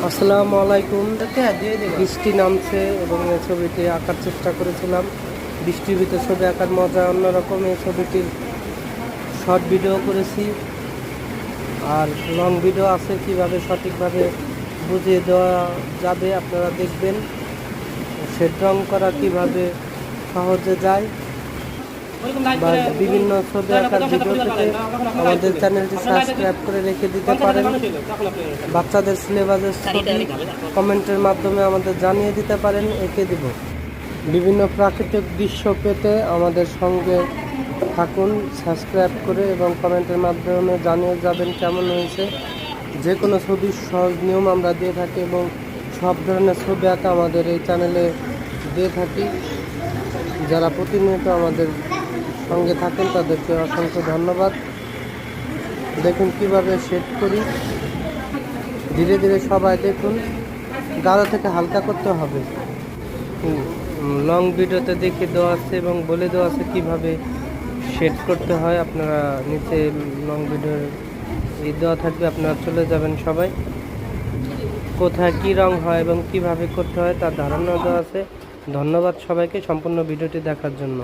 আসসালামু আলাইকুম। বৃষ্টি নামছে এবং এই ছবিটি আঁকার চেষ্টা করেছিলাম। বৃষ্টির ভিতরে ছবি আঁকার মজা অন্যরকম। এই ছবিটির শর্ট ভিডিও করেছি আর লং ভিডিও আছে, কিভাবে সঠিকভাবে বুঝিয়ে দেওয়া যাবে আপনারা দেখবেন। শেড রং করা কিভাবে সহজে যায় বা বিভিন্ন ছবি আঁকার ভিডিও পেতে আমাদের চ্যানেলটি সাবস্ক্রাইব করে রেখে দিতে পারেন। বাচ্চাদের সিলেবাসের ছবি কমেন্টের মাধ্যমে আমাদের জানিয়ে দিতে পারেন, এঁকে দিব। বিভিন্ন প্রাকৃতিক দৃশ্য পেতে আমাদের সঙ্গে থাকুন সাবস্ক্রাইব করে এবং কমেন্টের মাধ্যমে জানিয়ে যাবেন কেমন হয়েছে। যে কোনো ছবির সহজ নিয়ম আমরা দিয়ে থাকি এবং সব ধরনের ছবি আঁকা আমাদের এই চ্যানেলে দিয়ে থাকি। যারা প্রতিনিয়ত আমাদের সঙ্গে থাকেন তাদেরকে অসংখ্য ধন্যবাদ। দেখুন কিভাবে সেট করি, ধীরে ধীরে সবাই দেখুন। গাঢ় থেকে হালকা করতে হবে। লং ভিডিওতে দেখে দেওয়া আছে এবং বলে দেওয়া আছে কীভাবে সেট করতে হয়। আপনারা নিচে লং ভিডিওর দেওয়া থাকবে, আপনারা চলে যাবেন সবাই। কোথায় কী রং হয় এবং কিভাবে করতে হয় তার ধারণা দেওয়া আছে। ধন্যবাদ সবাইকে সম্পূর্ণ ভিডিওটি দেখার জন্য।